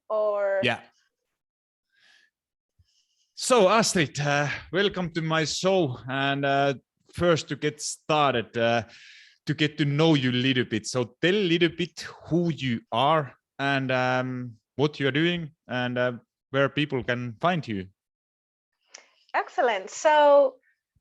or? Yeah. So Astrid, welcome to my show. And first, to get started, to get to know you a little bit. So tell a little bit who you are and what you're doing and where people can find you. Excellent. So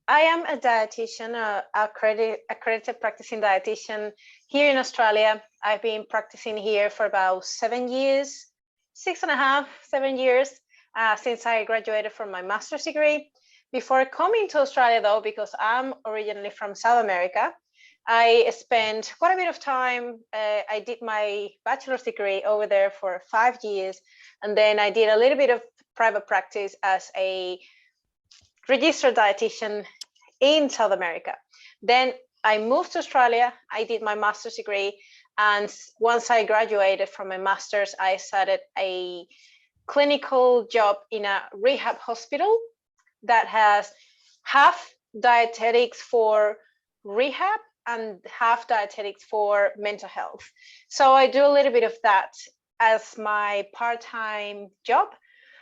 I am a dietitian, accredited practicing dietitian here in Australia. I've been practicing here for about 7 years, 6.5, 7 years since I graduated from my master's degree. Before coming to Australia, though, because I'm originally from South America, I spent quite a bit of time. I did my bachelor's degree over there for 5 years, and then I did a little bit of private practice as a registered dietitian in South America. Then I moved to Australia. I did my master's degree, and once I graduated from my master's, I started a clinical job in a rehab hospital that has half dietetics for rehab and half dietetics for mental health. So I do a little bit of that as my part-time job.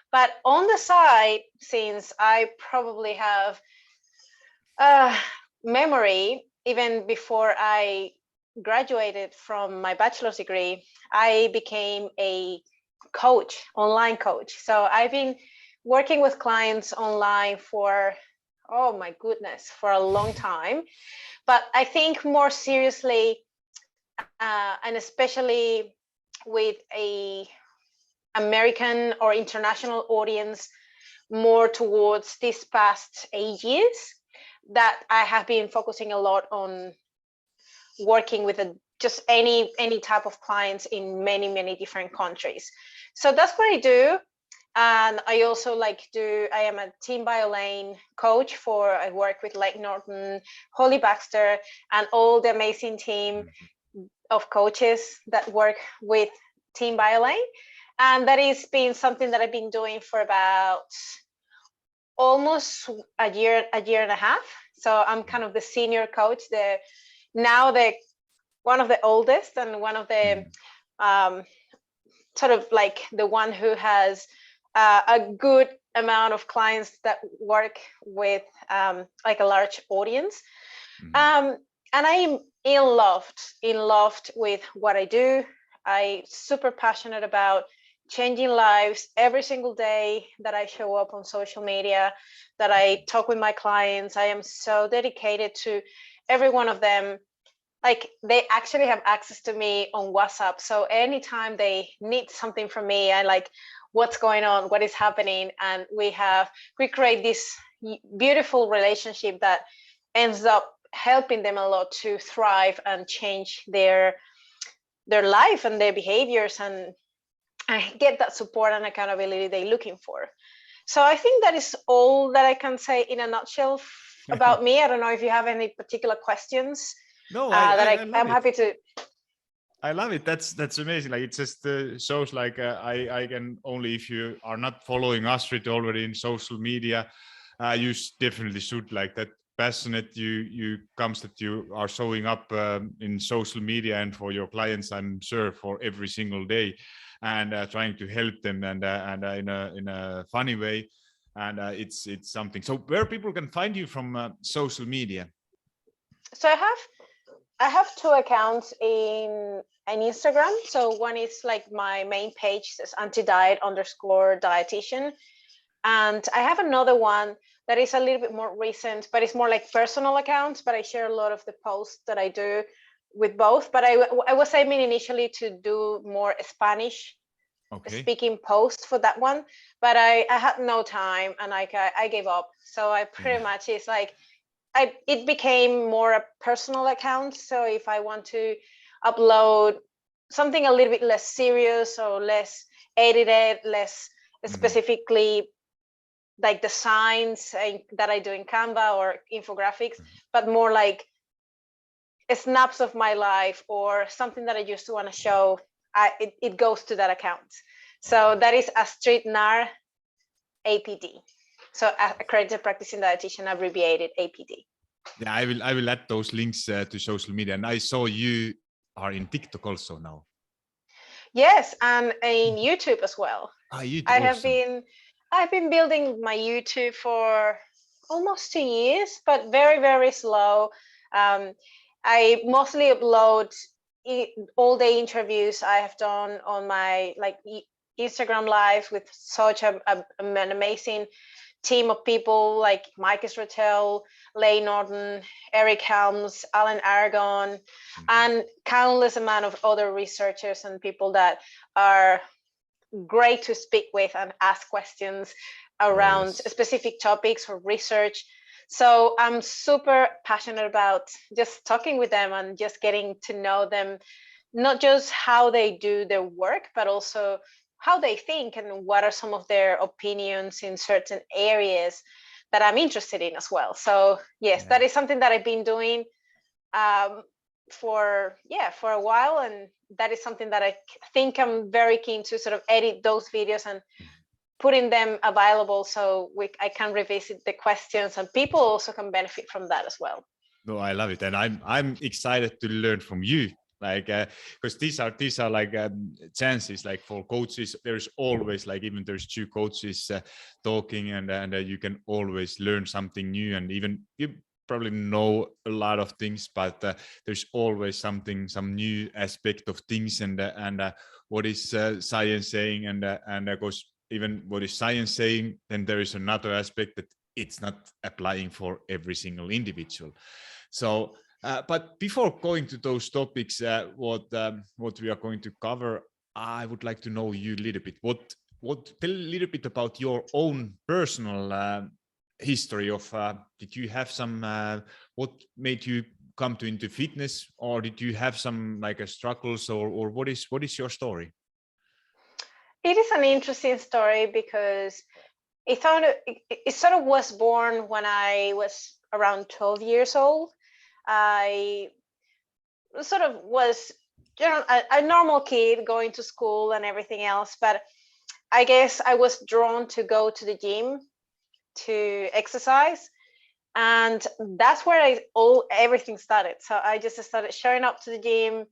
But on the side, since I probably have memory, even before I graduated from my bachelor's degree, I became a coach, online coach. So I've been working with clients online for, oh my goodness, for a long time. But I think more seriously, and especially with a American or international audience, more towards this past 8 years, that I have been focusing a lot on working with just any type of clients in many different countries. So that's what I do. And I also I am a team bio-lane coach I work with Lake Norton, Holly Baxter, and all the amazing team of coaches that work with team bio-lane. And that has been something that I've been doing for about almost a year and a half. So I'm kind of the senior coach, one of the oldest and one of the sort of like the one who has a good amount of clients that work with like a large audience. And I'm in love with what I do. I'm super passionate about changing lives every single day that I show up on social media, that I talk with my clients. I am so dedicated to every one of them. Like, they actually have access to me on WhatsApp. So anytime they need something from me, I like, what's going on, what is happening? And we create this beautiful relationship that ends up helping them a lot to thrive and change their life and their behaviors, and I get that support and accountability they're looking for. So I think that is all that I can say in a nutshell about me. I don't know if you have any particular questions. No, I'm happy to. I love it. That's amazing. Like, it just shows like I can only, if you are not following Astrid already in social media, you definitely should. Like, that passionate you comes that you are showing up in social media and for your clients, I'm sure, for every single day, and trying to help them and in a funny way, and it's something. So where people can find you from social media? So I have two accounts in Instagram. So one is like my main page, says anti-diet_dietitian. And I have another one that is a little bit more recent, but it's more like personal accounts, but I share a lot of the posts that I do with both. But I was aiming initially to do more Spanish speaking posts for that one, but I had no time, and I gave up. So I pretty much, it's like, it became more a personal account. So if I want to upload something a little bit less serious or less edited, less specifically like the signs that I do in Canva or infographics, but more like snaps of my life or something that I just want to show, it goes to that account. So that is Astrid Nar APD. So Accredited Practicing Dietitian, abbreviated APD. Yeah, I will add those links to social media. And I saw you are in TikTok also now. Yes, and in YouTube as well. YouTube, I have awesome. I've been building my YouTube for almost 2 years, but very, very slow. I mostly upload all the interviews I have done on my Instagram live with such an amazing team of people like Mike Israel, Leigh Norton, Eric Helms, Alan Aragon, and countless amount of other researchers and people that are great to speak with and ask questions around specific topics or research. So I'm super passionate about just talking with them and just getting to know them, not just how they do their work, but also how they think and what are some of their opinions in certain areas that I'm interested in as well. So yes, that is something that I've been doing for a while, and that is something that I think I'm very keen to sort of edit those videos and putting them available so I can revisit the questions and people also can benefit from that as well. No, I love it, and I'm excited to learn from you. Like, because these are like chances, like for coaches, there's always like, even there's two coaches talking, and you can always learn something new, and even you probably know a lot of things, but there's always some new aspect of things, and what is science saying, and of course, even what is science saying, then there is another aspect that it's not applying for every single individual. So, but before going to those topics, what we are going to cover, I would like to know you a little bit. Tell a little bit about your own personal history of. Did you have some? What made you come into fitness, or did you have some like struggles, or what is your story? It is an interesting story because it sort of was born when I was around 12 years old. I sort of was a normal kid going to school and everything else, but I guess I was drawn to go to the gym to exercise, and that's where everything started. So I just started showing up to the gym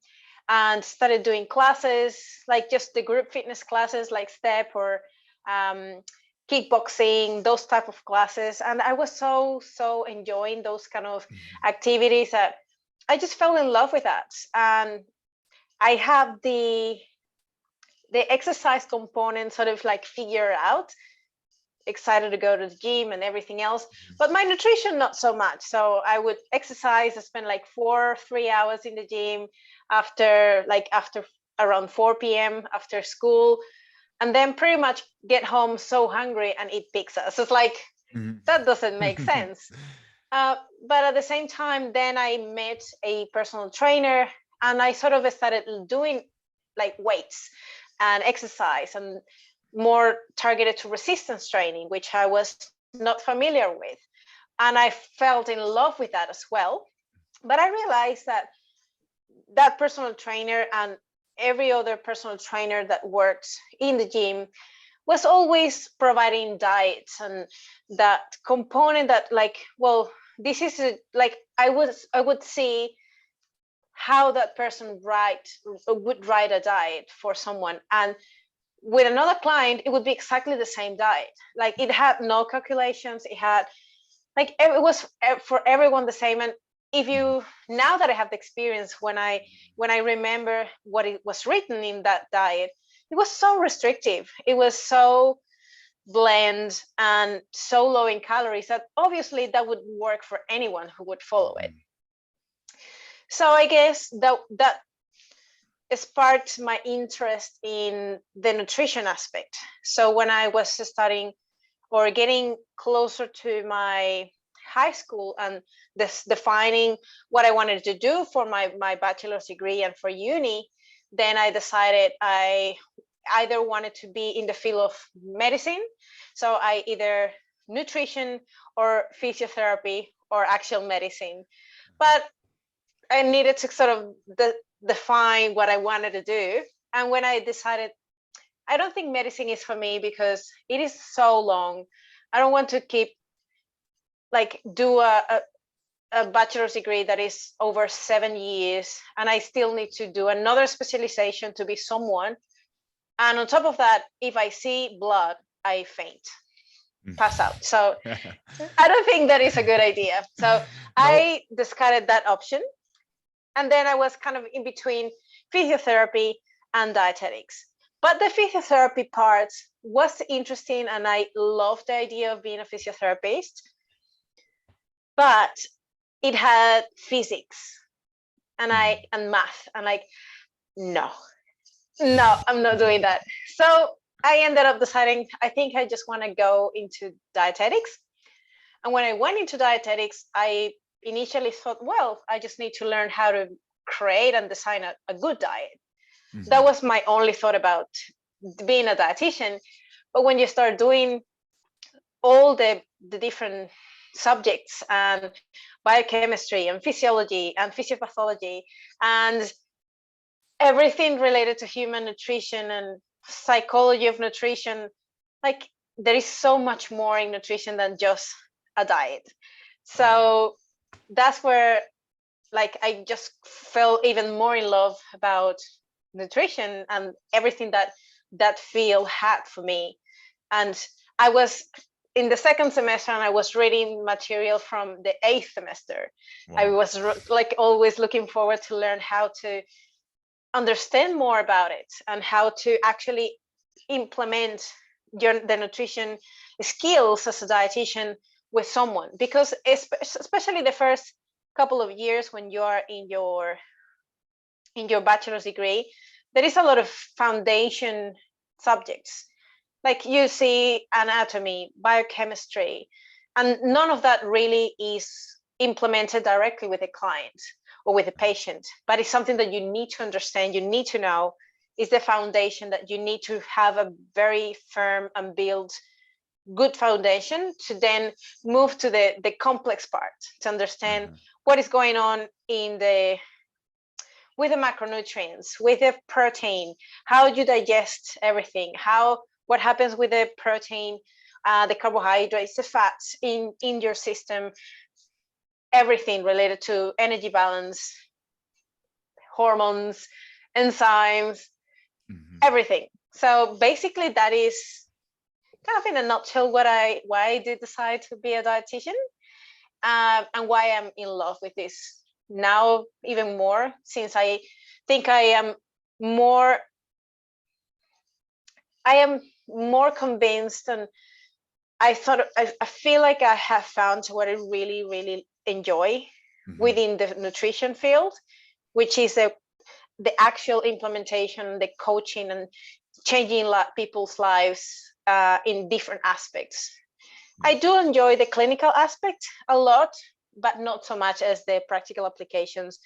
and started doing classes, like just the group fitness classes like step or kickboxing, those type of classes. And I was so enjoying those kind of activities that I just fell in love with that. And I have the exercise component sort of like figured out, excited to go to the gym and everything else, but my nutrition not so much. So I would exercise, I spend like 3 hours in the gym after around 4 p.m. after school, and then pretty much get home so hungry and eat pizza. So it's like, that doesn't make sense. But at the same time, then I met a personal trainer, and I sort of started doing like weights and exercise and more targeted to resistance training, which I was not familiar with. And I felt in love with that as well. But I realized that personal trainer and every other personal trainer that works in the gym was always providing diets and that component that like, well, this is like I would see how that person would write a diet for someone, and with another client it would be exactly the same diet. Like it had no calculations, it had like it was for everyone the same. And if you, now that I have the experience, when I remember what it was written in that diet, it was so restrictive, it was so bland and so low in calories that obviously that would work for anyone who would follow it. So I guess that sparked my interest in the nutrition aspect. So when I was studying or getting closer to my high school and defining what I wanted to do for my bachelor's degree and for uni, then I decided I either wanted to be in the field of medicine. So I either nutrition or physiotherapy or actual medicine. But I needed to sort of define what I wanted to do. And when I decided, I don't think medicine is for me because it is so long. I don't want to keep do a bachelor's degree that is over 7 years, and I still need to do another specialization to be someone And on top of that, if I see blood, I faint, pass out. So I don't think that is a good idea. So No. I discarded that option. And then I was kind of in between physiotherapy and dietetics. But the physiotherapy part was interesting, and I loved the idea of being a physiotherapist. But it had physics and math. And like, no, I'm not doing that. So I ended up deciding, I think I just want to go into dietetics. And when I went into dietetics, I initially thought, well, I just need to learn how to create and design a good diet. That was my only thought about being a dietitian. But when you start doing all the different subjects and biochemistry and physiology and physiopathology and everything related to human nutrition and psychology of nutrition, like there is so much more in nutrition than just a diet. So that's where like I just fell even more in love about nutrition and everything that field had for me. And I was in the second semester and I was reading material from the 8th semester. Wow. I was like always looking forward to learn how to understand more about it and how to actually implement the nutrition skills as a dietitian with someone, because especially the first couple of years when you are in your bachelor's degree, there is a lot of foundation subjects, like you see anatomy, biochemistry, and none of that really is implemented directly with a client or with a patient, but it's something that you need to understand, you need to know, is the foundation that you need to have a very firm and build good foundation to then move to the complex part, to understand what is going on with the macronutrients, with the protein, how you digest everything, what happens with the protein, the carbohydrates, the fats in your system, everything related to energy balance, hormones, enzymes, everything. So basically that is kind of in a nutshell why I did decide to be a dietitian, and why I'm in love with this now even more, since I think I am more convinced, and I feel like I have found what I really, really enjoy within the nutrition field, which is the actual implementation, the coaching, and changing people's lives in different aspects. I do enjoy the clinical aspect a lot, but not so much as the practical applications,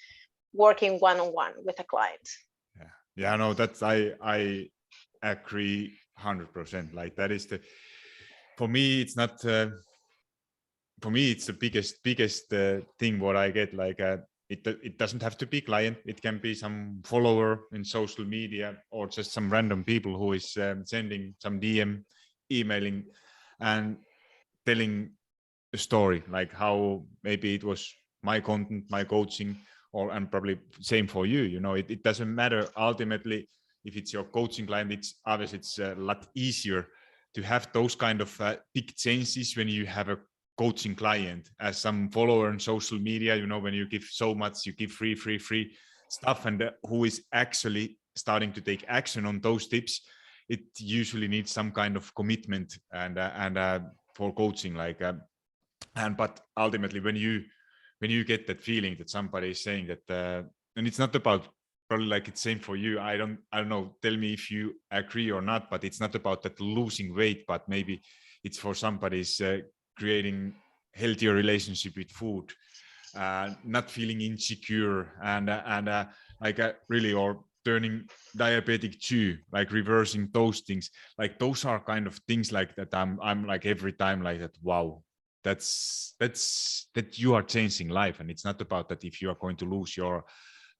working one-on-one with a client. Yeah, no, that's I agree 100%. Like that is for me, it's not. For me, it's the biggest thing what I get. Like it doesn't have to be client. It can be some follower in social media or just some random people who is sending some DM, emailing, and telling a story, like how maybe it was my content, my coaching, and probably same for you. You know, it doesn't matter ultimately if it's your coaching client. It's obviously it's a lot easier to have those kind of big changes when you have a coaching client. As some follower on social media, you know, when you give so much, you give free stuff, and who is actually starting to take action on those tips, it usually needs some kind of commitment and for coaching, like but ultimately when you get that feeling that somebody is saying that and it's not about, probably like it's same for you, I don't know, tell me if you agree or not, but it's not about that losing weight, but maybe it's for somebody's creating healthier relationship with food, not feeling insecure, and like really, or turning diabetic too, like reversing those things. Like those are kind of things like that I'm like every time like that, wow, that's that you are changing life. And it's not about that if you are going to lose your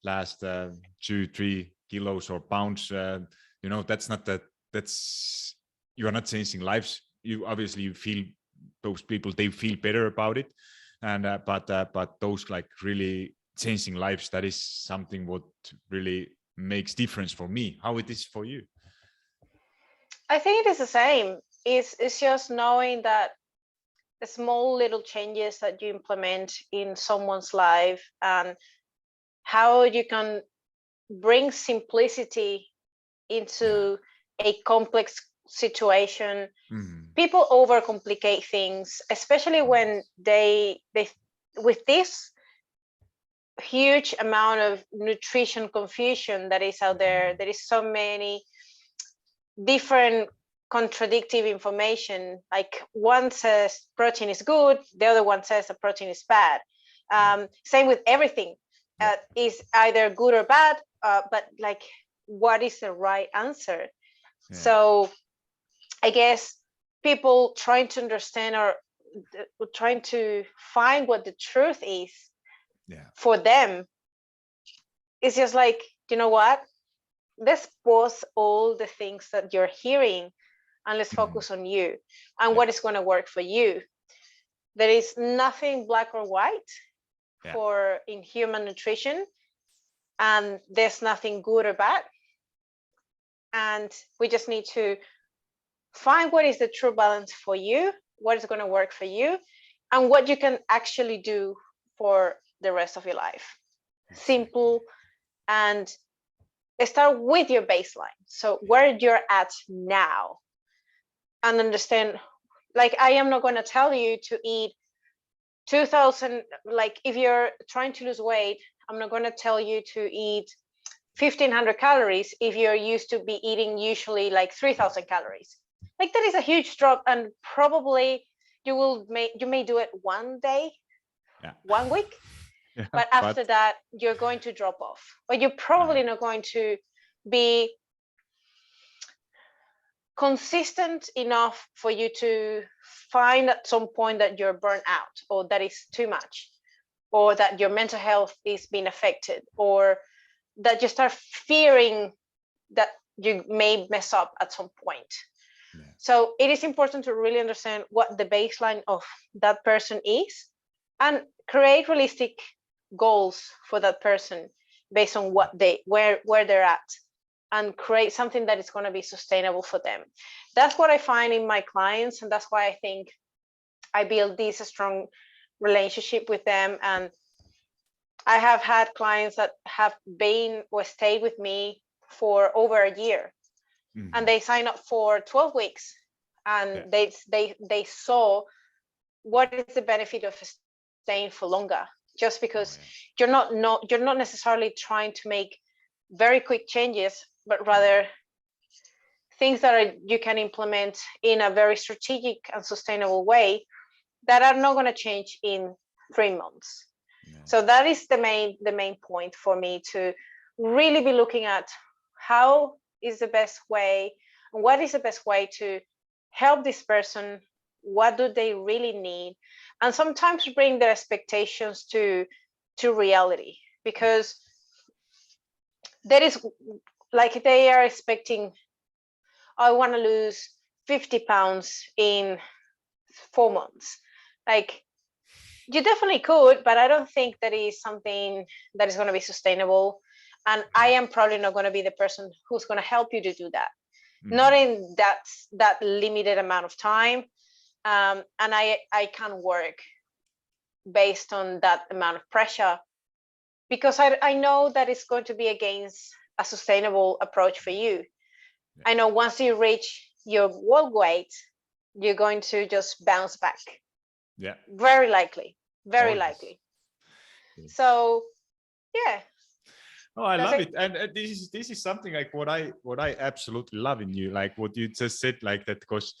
last 2-3 kilos or pounds, you know, that's not that, that's, you are not changing lives. You obviously, you feel, those people, they feel better about it, and but those like really changing lives, that is something what really makes difference for me. How it is for you? I think it is the same. It's just knowing that the small little changes that you implement in someone's life and how you can bring simplicity into a complex situation. People overcomplicate things, especially when they with this huge amount of nutrition confusion that is out there. There is so many different contradictive information. Like one says protein is good, the other one says that protein is bad. Same with everything. Is either good or bad, but like, what is the right answer? So I guess people trying to understand or trying to find what the truth is for them, it's just like, you know what, let's pause all the things that you're hearing and let's focus on you and what is going to work for you. There is nothing black or white for in human nutrition, and there's nothing good or bad, and we just need to find what is the true balance for you, what is going to work for you, and what you can actually do for the rest of your life. Simple, and start with your baseline. So where you're at now, and understand, like, I am not going to tell you to eat 2000, like if you're trying to lose weight, I'm not going to tell you to eat 1500 calories if you're used to be eating usually like 3000 calories. Like, that is a huge drop, and probably you may do it one day, 1 week, but after that you're going to drop off, or you're probably not going to be consistent enough for you to find at some point that you're burnt out, or that is too much, or that your mental health is being affected, or that you start fearing that you may mess up at some point. So it is important to really understand what the baseline of that person is and create realistic goals for that person based on what where they're at, and create something that is going to be sustainable for them. That's what I find in my clients, and that's why I think I build this strong relationship with them. And I have had clients that have been or stayed with me for over a year, and they sign up for 12 weeks, and they saw what is the benefit of staying for longer, just because you're not necessarily trying to make very quick changes, but rather things that you can implement in a very strategic and sustainable way that are not going to change in 3 months. So that is the main point for me, to really be looking at how is the best way, and what is the best way to help this person, what do they really need, and sometimes bring their expectations to reality, because there is, like, they are expecting, I want to lose 50 pounds in 4 months. Like, you definitely could, but I don't think that is something that is going to be sustainable. And I am probably not going to be the person who's going to help you to do that. Not in that limited amount of time. And I can't work based on that amount of pressure, because I know that it's going to be against a sustainable approach for you. I know once you reach your world weight, you're going to just bounce back. Very likely. So I love it. And this is something like what I absolutely love in you, like what you just said, like that, because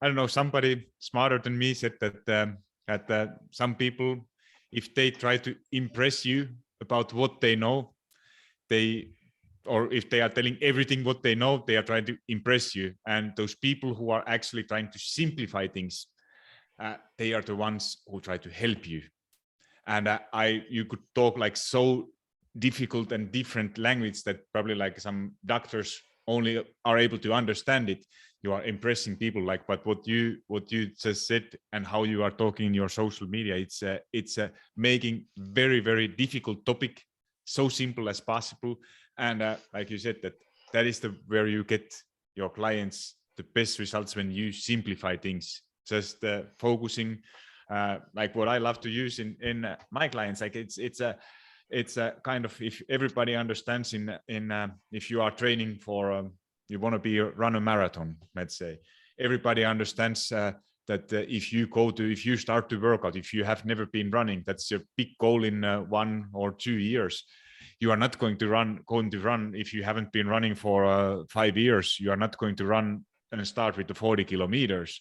I don't know, somebody smarter than me said that some people, if they try to impress you about what they know, or if they are telling everything what they know, they are trying to impress you. And those people who are actually trying to simplify things, they are the ones who try to help you. And you could talk like so difficult and different language that probably like some doctors only are able to understand it. You are impressing people, like, but what you just said and how you are talking in your social media, it's making very, very difficult topic so simple as possible. And like you said, that is where you get your clients the best results when you simplify things, just focusing, like what I love to use in my clients. Like it's a kind of, if everybody understands if you are training for you want to run a marathon, let's say, everybody understands that if you start to work out, if you have never been running, that's your big goal in 1 or 2 years. You are not going to run if you haven't been running for 5 years. You are not going to run and start with the 40 kilometers.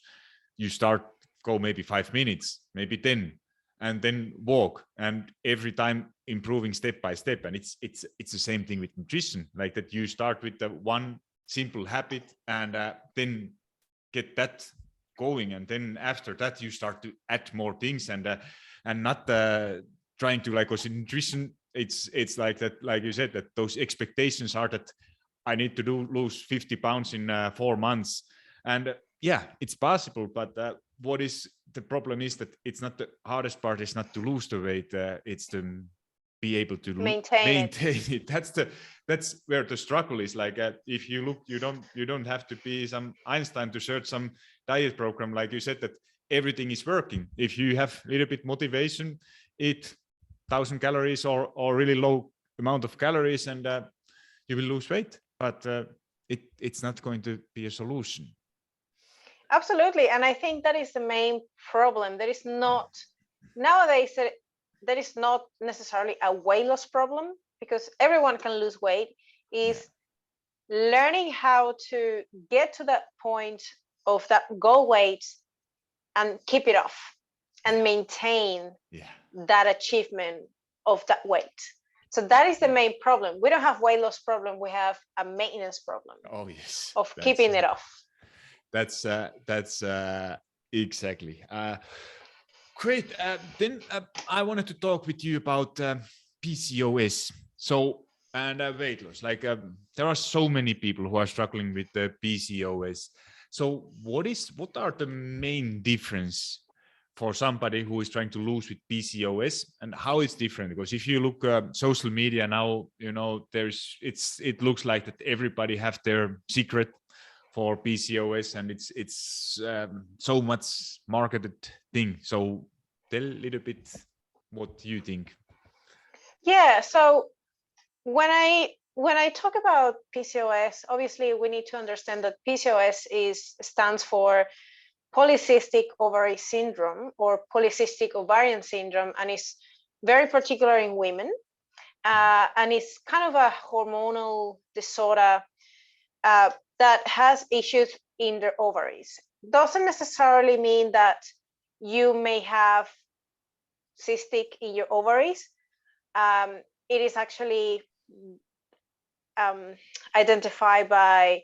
You go maybe 5 minutes, maybe 10, and then walk, and every time improving step by step. And it's the same thing with nutrition, like that you start with the one simple habit and then get that going, and then after that you start to add more things, and not trying to, like, because in nutrition it's like that, like you said, that those expectations are that I need to lose 50 pounds in 4 months, and yeah, it's possible, but what is the problem is that it's not, the hardest part is not to lose the weight, it's to be able to maintain it. That's where the struggle is. Like if you look, you don't have to be some Einstein to search some diet program, like you said, that everything is working. If you have a little bit motivation, eat 1,000 calories or really low amount of calories, and you will lose weight, but it's not going to be a solution. Absolutely. And I think that is the main problem. There is not, nowadays, there is not necessarily a weight loss problem, because everyone can lose weight. Is learning how to get to that point of that goal weight and keep it off and maintain that achievement of that weight. So that is the main problem. We don't have weight loss problem. We have a maintenance problem. Oh yes, of keeping it off. That's exactly. Great. Then I wanted to talk with you about PCOS. So, and weight loss. Like there are so many people who are struggling with the PCOS. So what are the main difference for somebody who is trying to lose with PCOS, and how it's different? Because if you look social media now, you know, it looks like that everybody have their secret for PCOS, and it's so much marketed thing. So tell a little bit what you think. Yeah, so when I talk about PCOS, obviously we need to understand that PCOS stands for polycystic ovary syndrome or polycystic ovarian syndrome, and it's very particular in women, and it's kind of a hormonal disorder that has issues in their ovaries. Doesn't necessarily mean that you may have cystic in your ovaries. It is actually identified by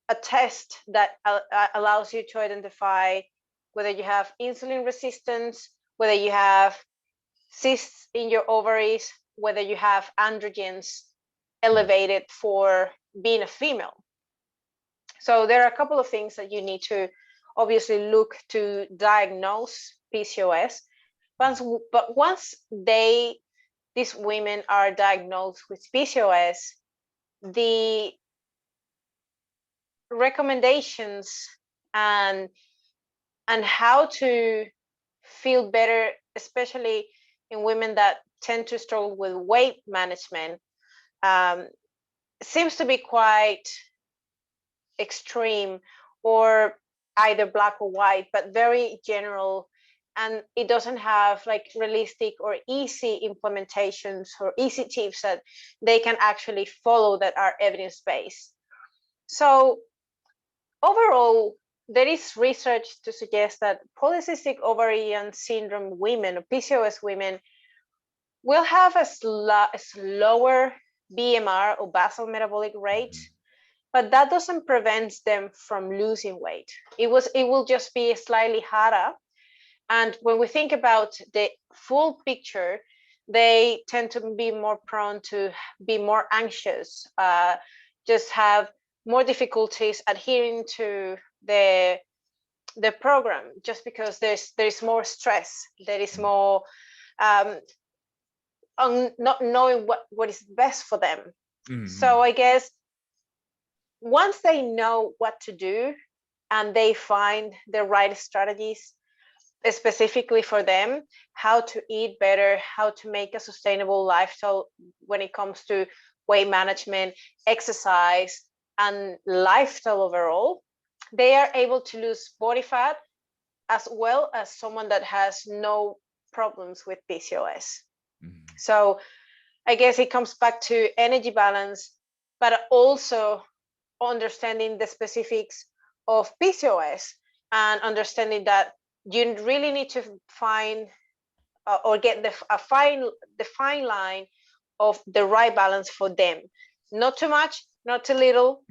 a test that allows you to identify whether you have insulin resistance, whether you have cysts in your ovaries, whether you have androgens elevated for being a female. So there are a couple of things that you need to obviously look to diagnose PCOS. But once these women are diagnosed with PCOS, the recommendations and how to feel better, especially in women that tend to struggle with weight management, seems to be quite extreme, or either black or white, but very general, and it doesn't have like realistic or easy implementations or easy tips that they can actually follow that are evidence-based. So overall, there is research to suggest that polycystic ovarian syndrome women, or PCOS women, will have a slower BMR or basal metabolic rate, but that doesn't prevent them from losing weight. It will just be slightly harder. And when we think about the full picture, they tend to be more prone to be more anxious, just have more difficulties adhering to the program, just because there's more stress, there is more on not knowing what is best for them. So I guess once they know what to do and they find the right strategies specifically for them, how to eat better, how to make a sustainable lifestyle when it comes to weight management, exercise, and lifestyle overall, they are able to lose body fat as well as someone that has no problems with PCOS. So I guess it comes back to energy balance, but also understanding the specifics of PCOS and understanding that you really need to find or get the fine line of the right balance for them. Not too much, not too little,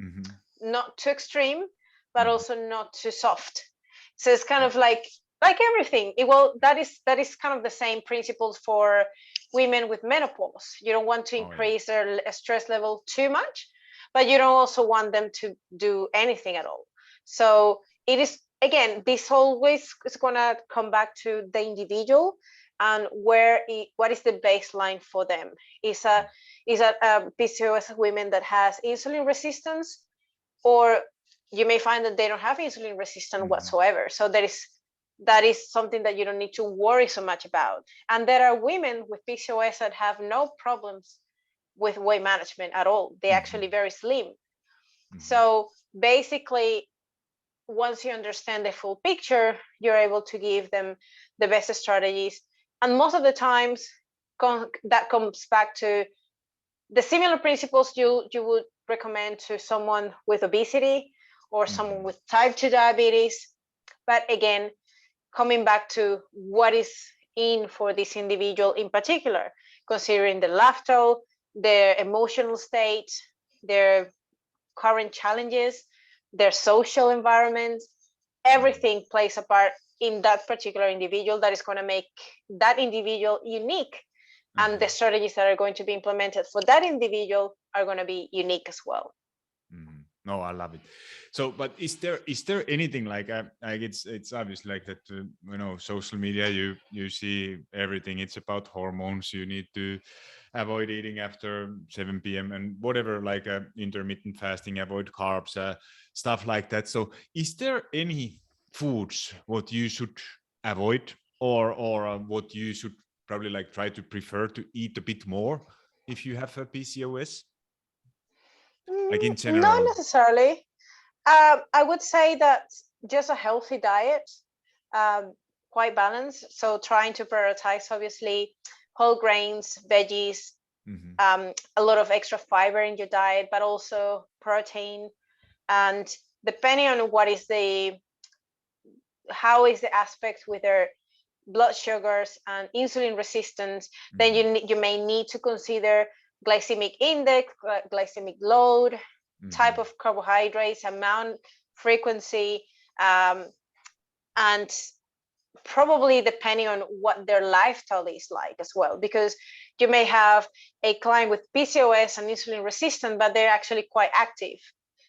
not too extreme, but also not too soft. So it's kind of like everything. That is kind of the same principles for women with menopause. You don't want to increase their stress level too much, but you don't also want them to do anything at all. So it is, again, this always is going to come back to the individual and what is the baseline for them. Is a PCOS women that has insulin resistance, or you may find that they don't have insulin resistance whatsoever. So that is something that you don't need to worry so much about. And there are women with PCOS that have no problems with weight management at all. They're actually very slim. So basically, once you understand the full picture, you're able to give them the best strategies. And most of the times, that comes back to the similar principles you would recommend to someone with obesity or someone with type 2 diabetes. But again, coming back to what is in for this individual in particular, considering the lifestyle, their emotional state, their current challenges, their social environment, everything plays a part in that particular individual that is going to make that individual unique. And the strategies that are going to be implemented for that individual are going to be unique as well. No, I love it. So, but is there anything like it's obviously like that, social media, you see everything. It's about hormones. You need to avoid eating after 7 p.m. and whatever, like intermittent fasting, avoid carbs, stuff like that. So is there any foods what you should avoid or what you should probably like try to prefer to eat a bit more if you have a PCOS? Like in general? Not necessarily. I would say that just a healthy diet, quite balanced. So trying to prioritize, obviously, whole grains, veggies, a lot of extra fiber in your diet, but also protein. And depending on how is the aspect with their blood sugars and insulin resistance, then you may need to consider glycemic index, glycemic load, type of carbohydrates, amount, frequency, and probably depending on what their lifestyle is like as well, because you may have a client with PCOS and insulin resistant, but they're actually quite active.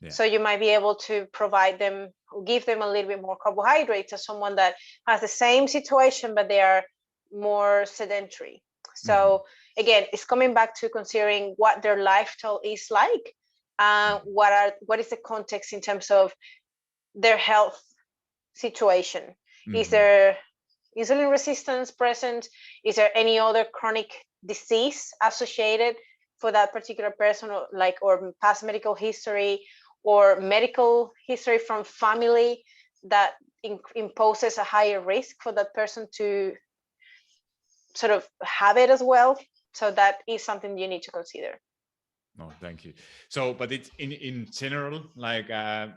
So you might be able to provide them, give them a little bit more carbohydrates as someone that has the same situation, but they are more sedentary. So again, it's coming back to considering what their lifestyle is like, what is the context in terms of their health situation. Is there insulin resistance present? Is there any other chronic disease associated for that particular person, or past medical history or medical history from family that imposes a higher risk for that person to sort of have it as well? So that is something you need to consider. No, thank you. So, but it's in general, I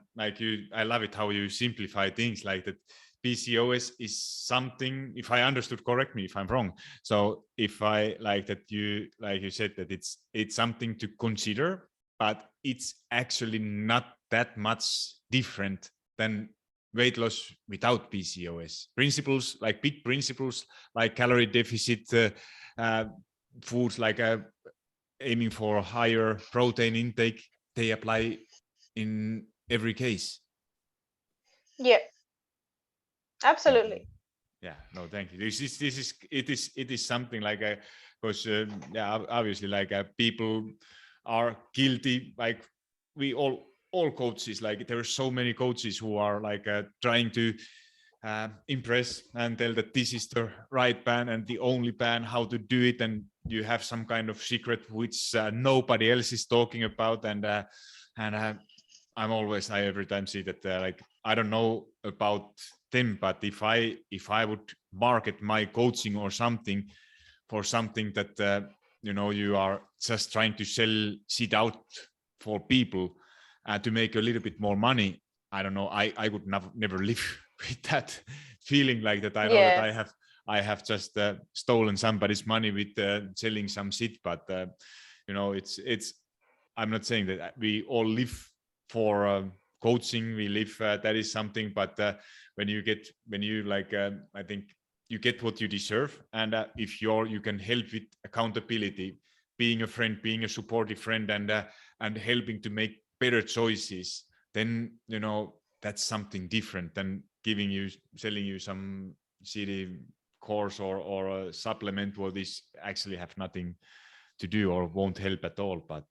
love it how you simplify things like that. PCOS is something, if I understood, correct me if I'm wrong. So if I like that, you said that it's something to consider, but it's actually not that much different than weight loss without PCOS. Principles, like big principles, like calorie deficit, foods like aiming for a higher protein intake, they apply in every case. Yeah, absolutely. Yeah, no, thank you. It is something like because obviously like people are guilty, like we all all coaches, like there are so many coaches who are like trying to impress and tell that this is the right plan and the only plan how to do it, and you have some kind of secret which nobody else is talking about, and I'm always, I every time see that like I don't know about them, but if I would market my coaching or something for something that you know, you are just trying to sell sit out for people to make a little bit more money, I don't know, I would never live with that feeling like that. I know that I have just stolen somebody's money with selling some shit, but you know, it's I'm not saying that we all live for coaching, we live that is something, but when you like I think you get what you deserve, and if you can help with accountability, being a friend, being a supportive friend, and helping to make better choices, then you know that's something different than selling you some shitty course or a supplement what is actually have nothing to do or won't help at all, but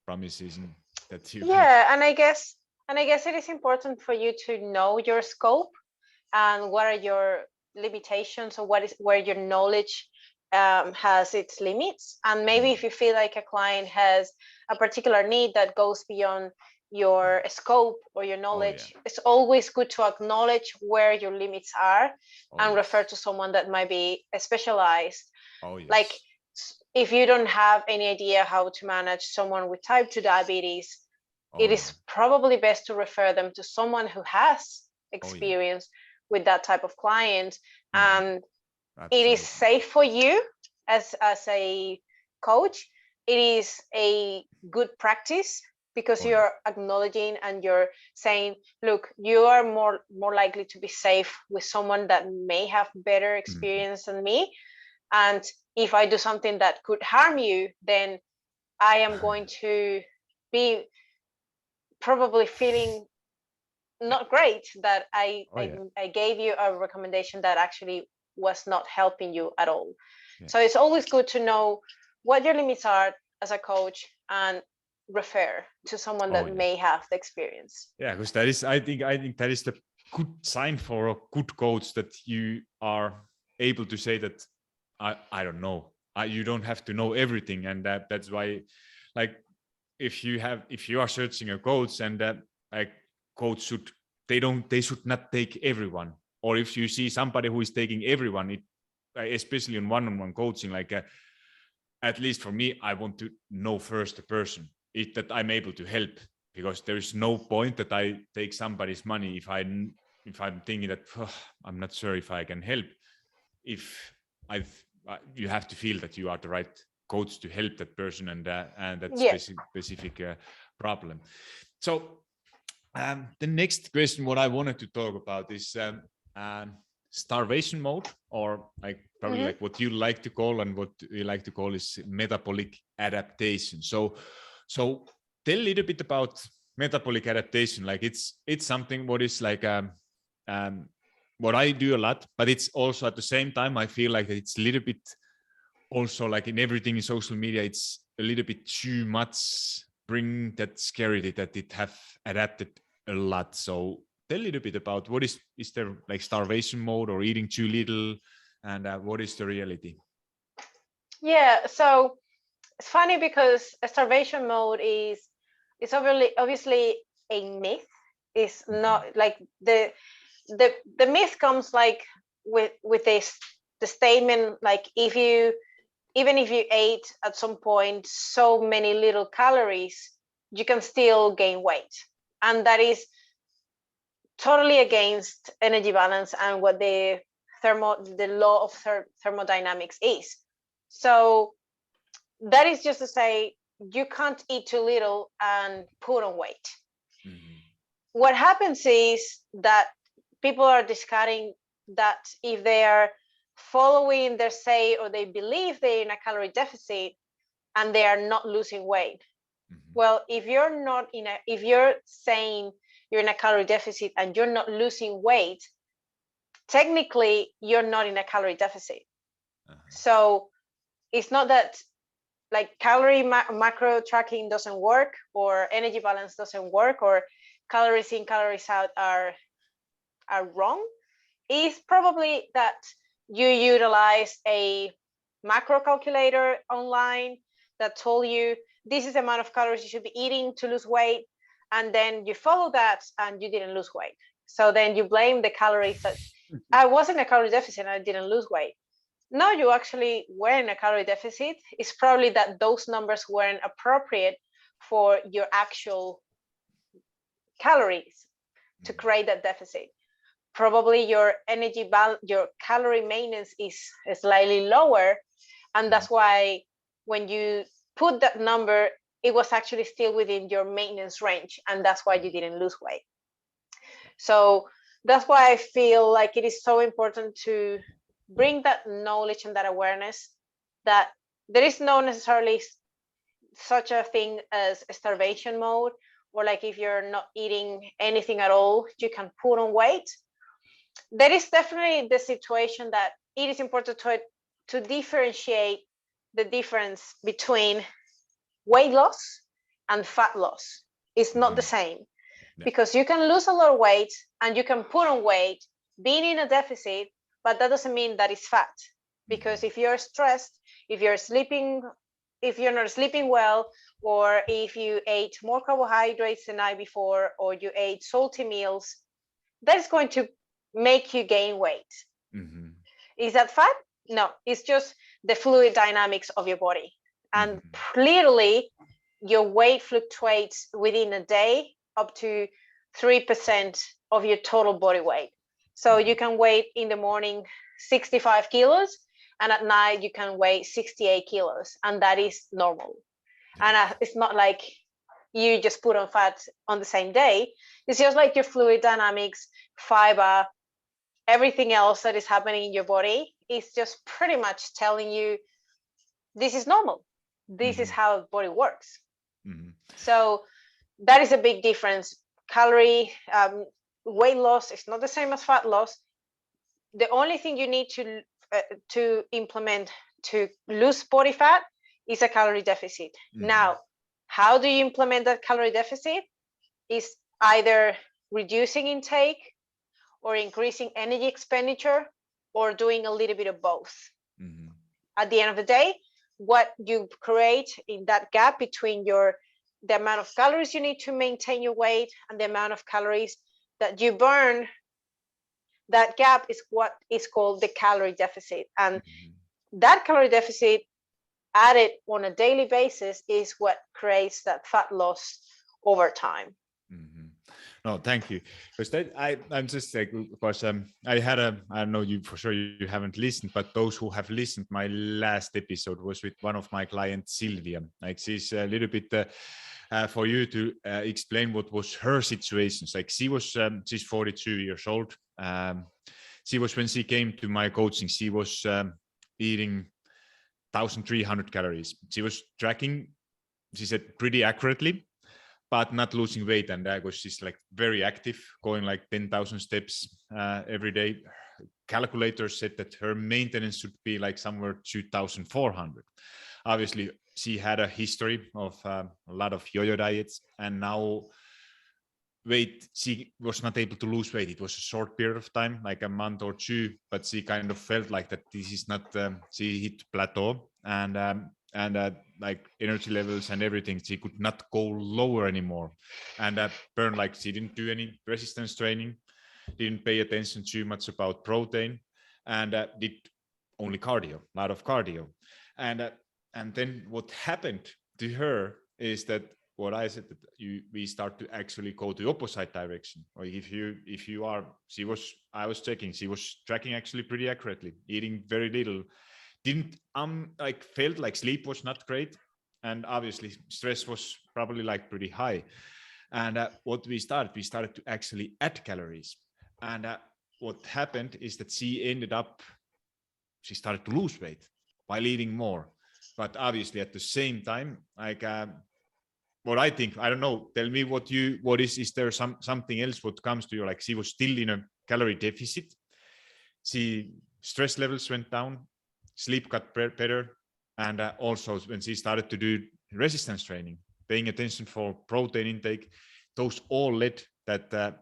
promises that you and I guess it is important for you to know your scope and what are your limitations, or where your knowledge has its limits. And maybe if you feel like a client has a particular need that goes beyond your scope or your knowledge, it's always good to acknowledge where your limits are and refer to someone that might be specialized. Like if you don't have any idea how to manage someone with type 2 diabetes, it is probably best to refer them to someone who has experience with that type of client. And it is safe for you as a coach. It is a good practice because you're acknowledging and you're saying, look, you are more likely to be safe with someone that may have better experience than me. And if I do something that could harm you, then I am going to be probably feeling not great that I gave you a recommendation that actually was not helping you at all. So it's always good to know what your limits are as a coach and refer to someone that may have the experience. Because that is, I think that is the good sign for a good coach, that you are able to say that I don't know. You don't have to know everything, and that's why, like, if you are searching a coach, and like coach they should not take everyone. Or if you see somebody who is taking everyone, especially in one-on-one coaching, like at least for me, I want to know first the person that I'm able to help, because there is no point that I take somebody's money if I'm thinking that I'm not sure if I can help. If you have to feel that you are the right coach to help that person and that specific problem. So the next question, what I wanted to talk about is starvation mode, or like probably like what you like to call, and what we like to call is metabolic adaptation. So tell a little bit about metabolic adaptation. Like it's something what is like what I do a lot, but it's also at the same time I feel like it's a little bit also like in everything in social media, it's a little bit too much bring that scarcity that it have adapted a lot. So tell a little bit about what is there like starvation mode or eating too little, and what is the reality? Yeah, so it's funny because a starvation mode is obviously a myth. It's not like the myth comes like with this the statement, like even if you ate at some point so many little calories, you can still gain weight. And that is totally against energy balance and what the law of thermodynamics is. So that is just to say, you can't eat too little and put on weight. What happens is that people are discarding that if they are following their say, or they believe they're in a calorie deficit and they are not losing weight. Well, if you're saying you're in a calorie deficit and you're not losing weight, technically you're not in a calorie deficit. So it's not that like calorie macro tracking doesn't work, or energy balance doesn't work, or calories in, calories out are wrong, is probably that you utilize a macro calculator online that told you this is the amount of calories you should be eating to lose weight, and then you follow that and you didn't lose weight. So then you blame the calories that I was in a calorie deficit and I didn't lose weight. No, you actually were in a calorie deficit. It's probably that those numbers weren't appropriate for your actual calories to create that deficit. Probably your energy your calorie maintenance is slightly lower, and that's why when you put that number, it was actually still within your maintenance range, and that's why you didn't lose weight. So that's why I feel like it is so important to bring that knowledge and that awareness that there is no necessarily such a thing as starvation mode, or like if you're not eating anything at all, you can put on weight. There is definitely the situation that it is important to differentiate the difference between weight loss and fat loss. It's not the same, because you can lose a lot of weight and you can put on weight being in a deficit, but that doesn't mean that it's fat. Because if you're stressed, if you're not sleeping well, or if you ate more carbohydrates the night before, or you ate salty meals, that is going to make you gain weight. Is that fat? No, it's just the fluid dynamics of your body. And literally, your weight fluctuates within a day up to 3% of your total body weight. So you can weigh in the morning 65 kilos, and at night you can weigh 68 kilos, and that is normal. And it's not like you just put on fat on the same day. It's just like your fluid dynamics, fiber, everything else that is happening in your body is just pretty much telling you this is normal. This is how the body works. So that is a big difference. Calorie weight loss is not the same as fat loss. The only thing you need to implement to lose body fat is a calorie deficit. Now, how do you implement that calorie deficit? Is either reducing intake, or increasing energy expenditure, or doing a little bit of both. At the end of the day, what you create in that gap between the amount of calories you need to maintain your weight and the amount of calories that you burn, that gap is what is called the calorie deficit. And that calorie deficit added on a daily basis is what creates that fat loss over time. No, thank you. Because I'm just like, because I don't know, you for sure you haven't listened, but those who have listened, my last episode was with one of my clients, Sylvia. Like, she's a little bit for you to explain what was her situation. Like, she's 42 years old. She was, when she came to my coaching, she was eating 1,300 calories. She was tracking, she said, pretty accurately, but not losing weight. And she's like very active, going like 10,000 steps every day. Calculator said that her maintenance should be like somewhere 2,400. Obviously, she had a history of a lot of yo-yo diets, and now she was not able to lose weight. It was a short period of time, like a month or two, but she kind of felt like that this is not, she hit plateau, and like energy levels and everything, she could not go lower anymore. And burned, like, she didn't do any resistance training, didn't pay attention too much about protein, and did only cardio, a lot of cardio. And then what happened to her is that what I said, that we start to actually go the opposite direction. Or I was checking, she was tracking actually pretty accurately, eating very little, didn't like, felt like sleep was not great, and obviously stress was probably like pretty high. And what we started to actually add calories. And what happened is that she started to lose weight while eating more. But obviously at the same time, like, what I think, I don't know, tell me is there something else what comes to you? Like, she was still in a calorie deficit. Stress levels went down, sleep got better, And also when she started to do resistance training, paying attention for protein intake, those all led that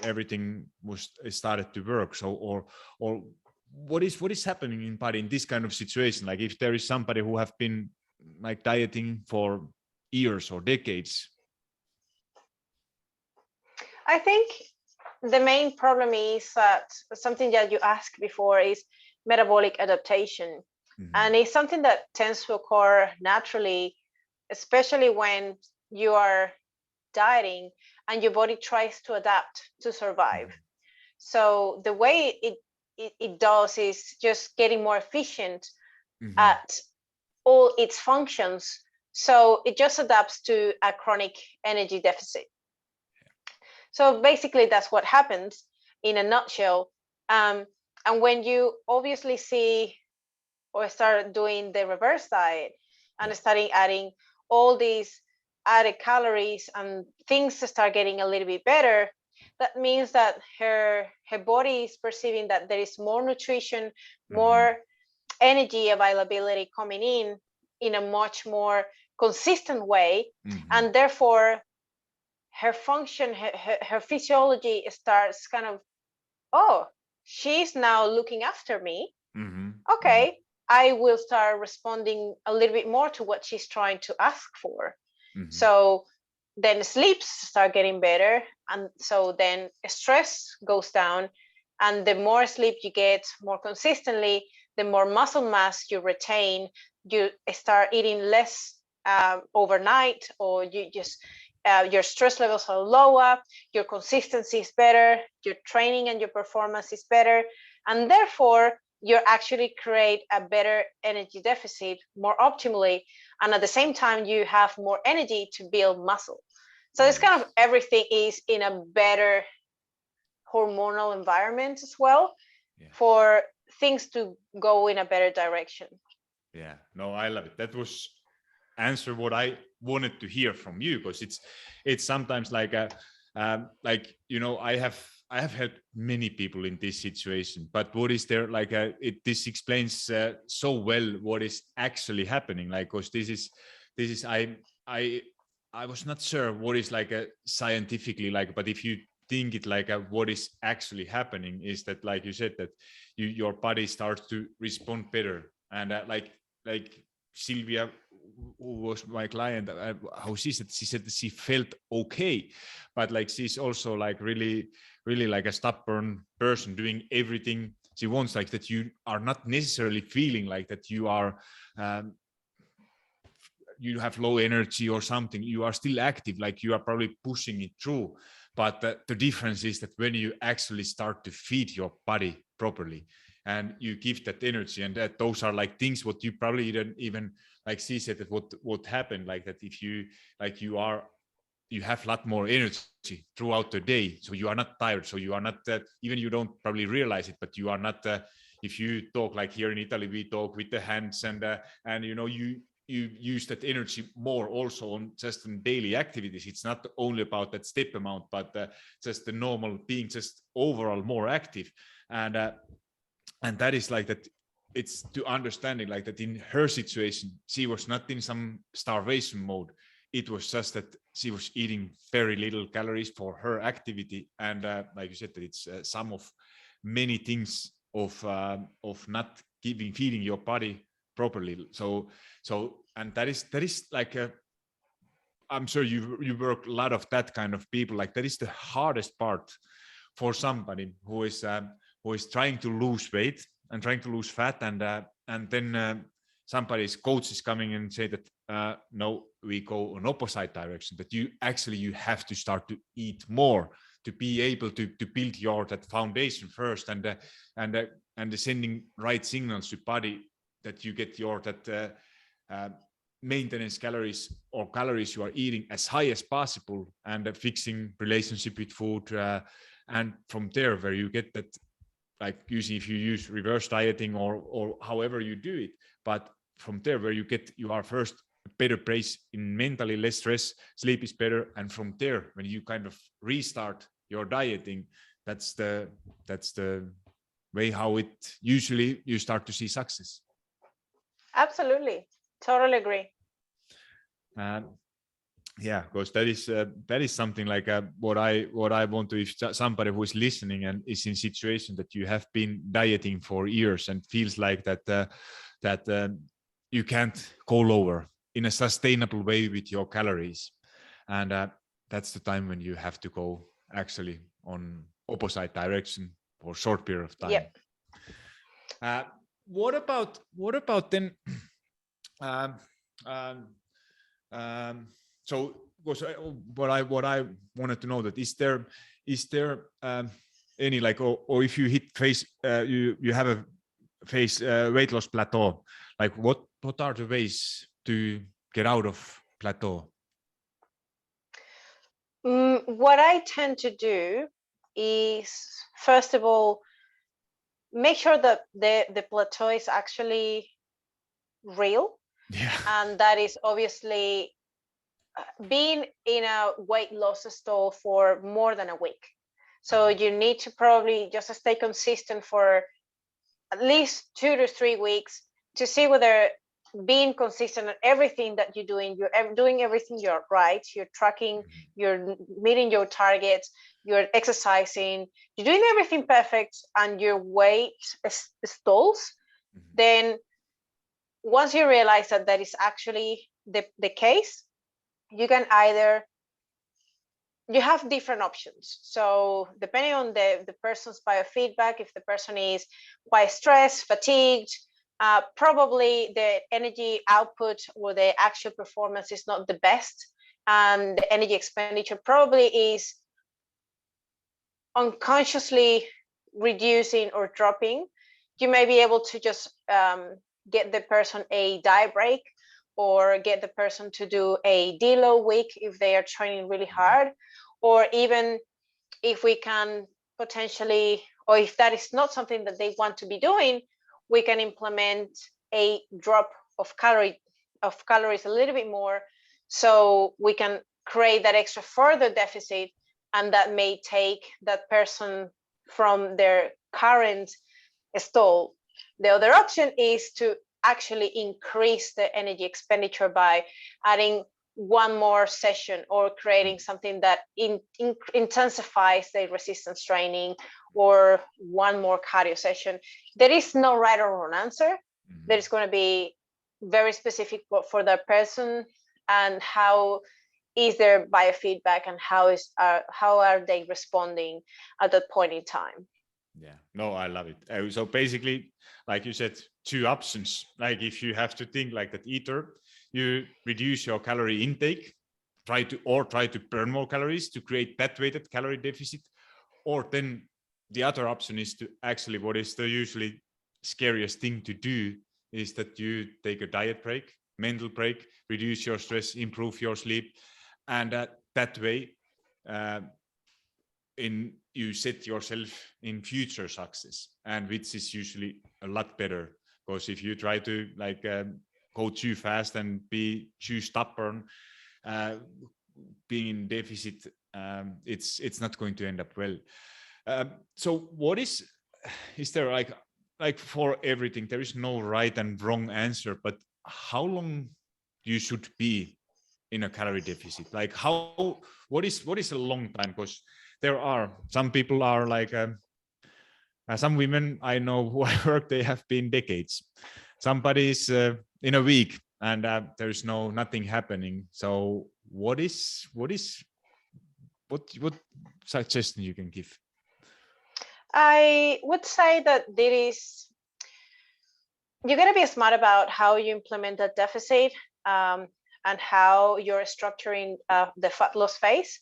everything was started to work. So or what is happening in body in this kind of situation? Like if there is somebody who have been like dieting for years or decades. I think the main problem is that something that you asked before is metabolic adaptation. Mm-hmm. And it's something that tends to occur naturally, especially when you are dieting and your body tries to adapt to survive. Mm-hmm. So the way it does is just getting more efficient mm-hmm. at all its functions. So it just adapts to a chronic energy deficit. So basically, that's what happens in a nutshell. And when you obviously see or start doing the reverse diet and starting adding all these added calories and things start getting a little bit better, that means that her body is perceiving that there is more nutrition, more energy availability coming in a much more consistent way, and therefore her function, her physiology starts kind of, oh, she's now looking after me. Okay, I will start responding a little bit more to what she's trying to ask for. So then sleeps start getting better, and so then stress goes down, and the more sleep you get more consistently, the more muscle mass you retain. You start eating less overnight, or you just your stress levels are lower, your consistency is better, your training and your performance is better, and therefore you actually create a better energy deficit more optimally, and at the same time you have more energy to build muscle. So it's kind of everything is in a better hormonal environment as well, for things to go in a better direction. Yeah, no, I love it. That was answer what I wanted to hear from you, because it's sometimes like you know, I have had many people in this situation, but what is there like this explains so well what is actually happening, like, because this is I was not sure what is like a scientifically like, but if you think it like what is actually happening is that, like you said, that your body starts to respond better, and like Sylvia, who was my client, how she said that she felt okay, but like she's also like really like a stubborn person doing everything she wants, like that you are not necessarily feeling like that you are you have low energy or something, you are still active, like you are probably pushing it through. But the difference is that when you actually start to feed your body properly and you give that energy, and that those are like things what you probably didn't even like she said that what happened, like that if you like you have a lot more energy throughout the day, so you are not tired, so you are not even you don't probably realize it, but you are not if you talk like here in Italy, we talk with the hands, and you know you use that energy more also on just on daily activities. It's not only about that step amount, but just the normal being just overall more active, and that is like that. It's to understanding like that in her situation, she was not in some starvation mode. It was just that she was eating very little calories for her activity, and like you said, that it's some of many things of not feeding your body properly. So and that is like I'm sure you work a lot of that kind of people. Like that is the hardest part for somebody who is trying to lose weight and trying to lose fat, and then somebody's coach is coming and say that no, we go on opposite direction, that you have to start to eat more to be able to build your that foundation first, and sending right signals to body that you get your that maintenance calories or calories you are eating as high as possible, and fixing relationship with food, and from there where you get that, like usually if you use reverse dieting or however you do it, but from there where you are first a better place in mentally, less stress, sleep is better, and from there when you kind of restart your dieting, that's the way how it usually you start to see success. Absolutely. Totally agree. Yeah, because that is something like what I want to, if somebody who is listening and is in situation that you have been dieting for years and feels like that you can't go lower in a sustainable way with your calories, and that's the time when you have to go actually on opposite direction for a short period of time. Yep. What about then? So what I wanted to know, that is there any like, or if you hit face you have a face weight loss plateau, like what are the ways to get out of plateau? What I tend to do is, first of all, make sure that the plateau is actually real. Yeah. And that is obviously being in a weight loss stall for more than a week. So you need to probably just stay consistent for at least 2 to 3 weeks to see whether being consistent on everything that you're doing everything you're right, you're tracking, you're meeting your targets, you're exercising, you're doing everything perfect, and your weight stalls. Then once you realize that that is actually the case, you can either, you have different options. So depending on the person's biofeedback, if the person is quite stressed, fatigued, probably the energy output or the actual performance is not the best, and the energy expenditure probably is unconsciously reducing or dropping, you may be able to just get the person a diet break, or get the person to do a deload week if they are training really hard, or even if we can potentially, or if that is not something that they want to be doing, we can implement a drop of calories a little bit more, so we can create that extra further deficit, and that may take that person from their current stall. The other option is to actually increase the energy expenditure by adding one more session, or creating something that intensifies the resistance training, or one more cardio session. There is no right or wrong answer. There is going to be very specific for that person, and how is their biofeedback, and how are they responding at that point in time. Yeah, no, I love it. So basically, like you said, 2 options. Like if you have to think like that, either you reduce your calorie intake, try to burn more calories to create that weighted calorie deficit, or then the other option is to actually, what is the usually scariest thing to do, is that you take a diet break, mental break, reduce your stress, improve your sleep, and that way you set yourself in future success, and which is usually a lot better, because if you try to like go too fast and be too stubborn, being in deficit, it's not going to end up well. So what is there like for everything there is no right and wrong answer, but how long you should be in a calorie deficit? Like what is a long time? Because there are some people are like some women I know who I work, they have been decades. Somebody's in a week, and there's nothing happening. So what suggestion you can give? I would say that you got to be smart about how you implement that deficit, and how you're structuring the fat loss phase.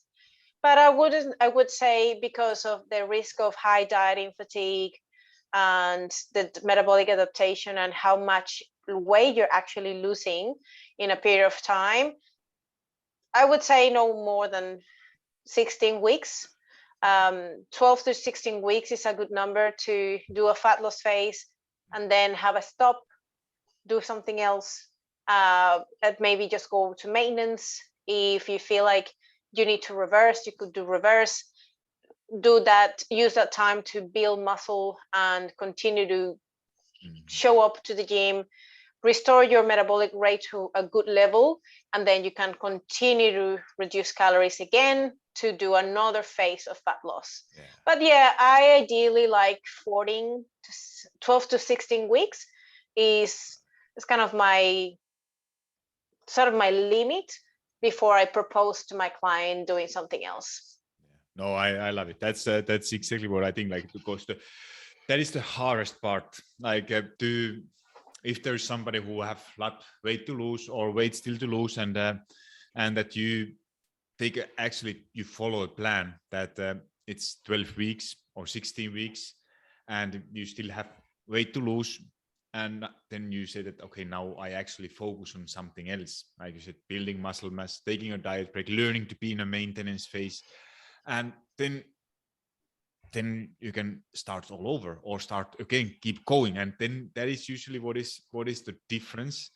But I would say, because of the risk of high dieting fatigue and the metabolic adaptation, and how much weight you're actually losing in a period of time, I would say no more than 16 weeks. 12 to 16 weeks is a good number to do a fat loss phase, and then have a stop, do something else, and maybe just go to maintenance. If you feel like you need to reverse, you could do reverse, do that, use that time to build muscle and continue to show up to the gym restore your metabolic rate to a good level, and then you can continue to reduce calories again to do another phase of fat loss. Yeah. But yeah, I ideally like 12 to 16 weeks is kind of my limit before I propose to my client doing something else. No, I love it. That's exactly what I think. Like, because that is the hardest part. Like, if there's somebody who have lot weight to lose or weight still to lose, and that you follow a plan that it's 12 weeks or 16 weeks, and you still have weight to lose, and then you say that, okay, now I actually focus on something else, like you said, building muscle mass, taking a diet break, learning to be in a maintenance phase, and then you can start all over or start again, keep going. And then that is usually what is the difference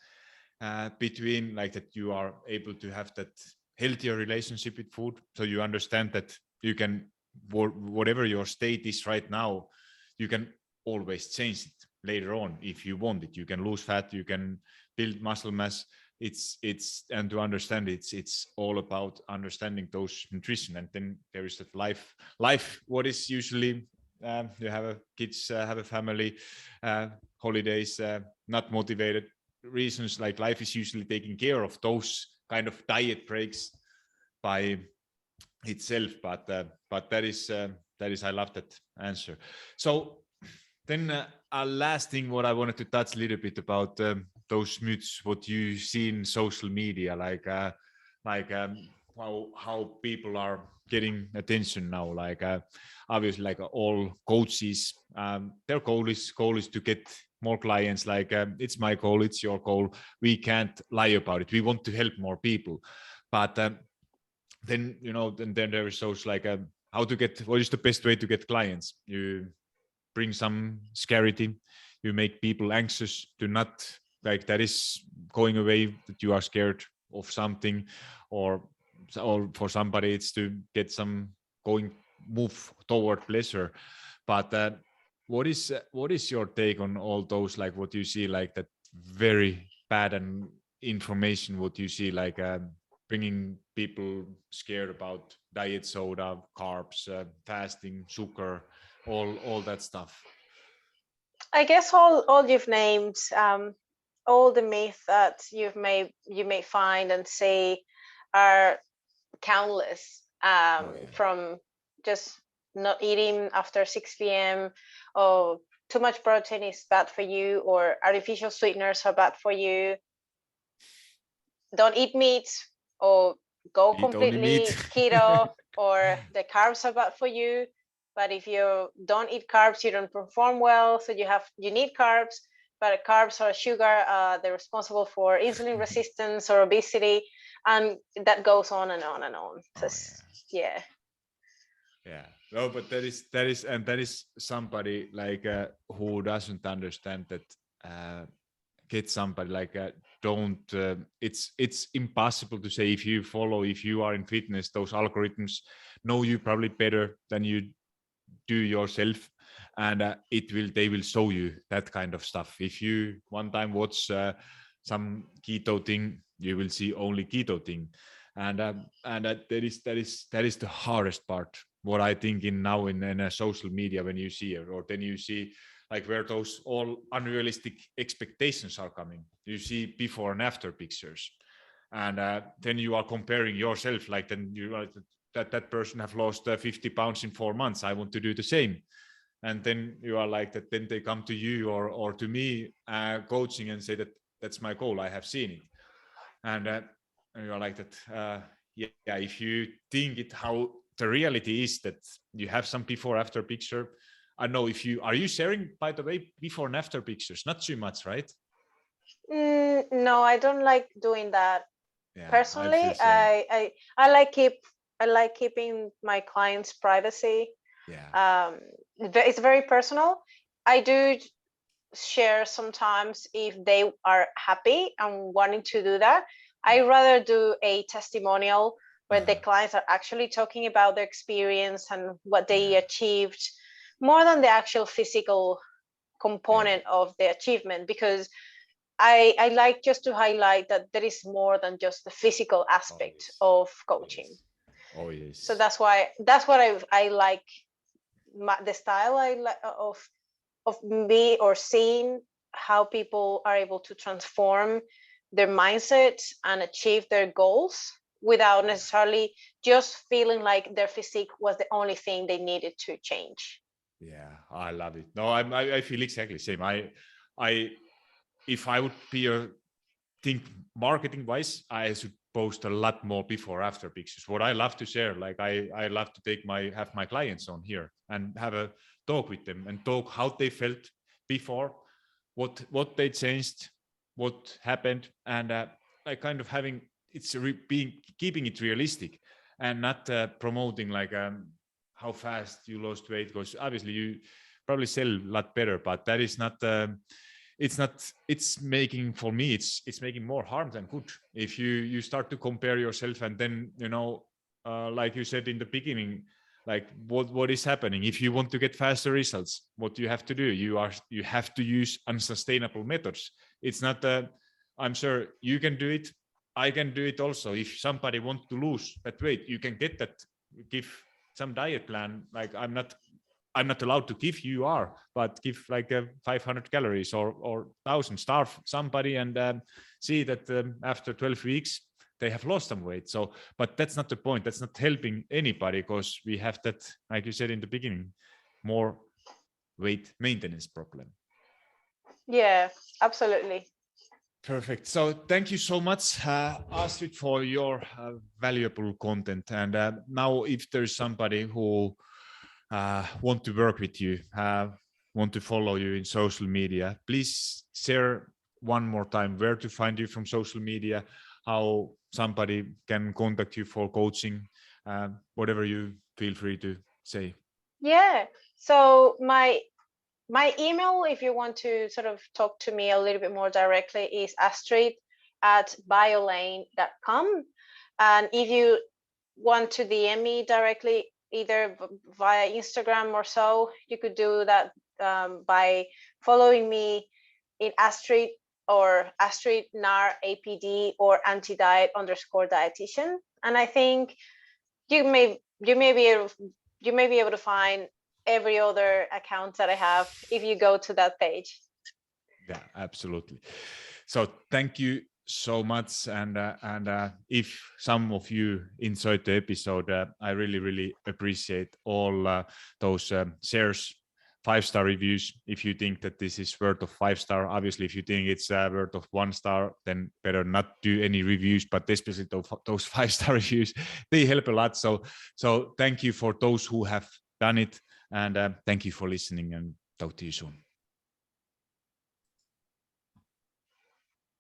between, like, that you are able to have that healthier relationship with food. So you understand that you can, whatever your state is right now, you can always change it later on if you want it. You can lose fat, you can build muscle mass. And to understand it's all about understanding those nutrition. And then there is that life what is usually you have kids, have a family, holidays, not motivated reasons. Like, life is usually taking care of those kind of diet breaks by itself. But that is I love that answer. So then last thing what I wanted to touch a little bit about those myths, what you see in social media, like how people are getting attention now. Like, obviously, like all coaches, their goal is to get more clients. Like, it's my goal, it's your goal. We can't lie about it. We want to help more people. But then, then there is those, like, what is the best way to get clients? You bring some scarcity, you make people anxious to not, like, that is going away, that you are scared of something, or for somebody it's to get some move toward pleasure. But what is your take on all those, like, what you see, like, that very bad and information, what you see, like, bringing people scared about diet soda, carbs, fasting, sugar, all that stuff? I guess all you've named, all the myths that you may find and say are countless, from just not eating after 6 p.m. or too much protein is bad for you, or artificial sweeteners are bad for you, don't eat meat, or go completely keto, or the carbs are bad for you. But if you don't eat carbs, you don't perform well. So you need carbs, but carbs or sugar, they're responsible for insulin resistance or obesity, and that goes on and on and on. Yeah. No, but that is somebody, like, who doesn't understand that. Get somebody, like, don't. It's impossible to say, if you are in fitness, those algorithms know you probably better than you do yourself, and they will show you that kind of stuff. If you one time watch some keto thing, you will see only keto thing, and that is the hardest part, what I think in a social media, when you see it, or then you see, like, where those all unrealistic expectations are coming. You see before and after pictures, and then you are comparing yourself, like, then you are that person have lost 50 pounds in 4 months, I want to do the same. And then you are like that, then they come to you or to me coaching and say that that's my goal, I have seen it. And you are like that, yeah, if you think it, how the reality is that you have some before after picture. I know, are you sharing, by the way, before and after pictures? Not too much, right? No, I don't like doing that. Personally, I like keeping my clients' privacy. It's very personal. I do share sometimes if they are happy and wanting to do that. I rather do a testimonial where the clients are actually talking about their experience and what they achieved, more than the actual physical component of the achievement, because I like just to highlight that there is more than just the physical aspect of coaching. Oh yes. So that's what I like the style I like of me, or seeing how people are able to transform their mindset and achieve their goals without necessarily just feeling like their physique was the only thing they needed to change. Yeah, I love it. No, I feel exactly the same. I if I would be think marketing wise, I should post a lot more before after pictures. What I love to share, like I love to have my clients on here and have a talk with them and talk how they felt before, what they changed, what happened, and like kind of having keeping it realistic and not promoting like how fast you lost weight, because obviously you probably sell a lot better, but that is not it's making, for me, it's making more harm than good if you start to compare yourself. And then, you know, like you said in the beginning, like what is happening if you want to get faster results, what you have to do, you have to use unsustainable methods. It's not I'm sure you can do it, I can do it also. If somebody wants to lose that weight, you can get that, give some diet plan. Like I'm not allowed to give, you are, but give like 500 calories or 1,000, starve somebody and see that after 12 weeks they have lost some weight. So, but that's not the point. That's not helping anybody, because we have that, like you said in the beginning, more weight maintenance problem. Yeah, absolutely. Perfect. So thank you so much, Astrid, for your valuable content. And now if there's somebody who want to work with you, want to follow you in social media, please share one more time where to find you from social media, how somebody can contact you for coaching, whatever you feel free to say. Yeah. So my email, if you want to sort of talk to me a little bit more directly, is astrid@biolane.com. And if you want to DM me directly, either via Instagram or so, you could do that by following me in Astrid or Astrid Nar APD or anti-diet_dietitian. And I think you may be able to find every other account that I have if you go to that page. Yeah, absolutely. So thank you so much. And if some of you enjoyed the episode, I really appreciate all those shares, 5-star reviews. If you think that this is worth of 5-star, obviously if you think it's worth of 1-star, then better not do any reviews, but especially those 5-star reviews, they help a lot. So thank you for those who have done it, and thank you for listening, and talk to you soon.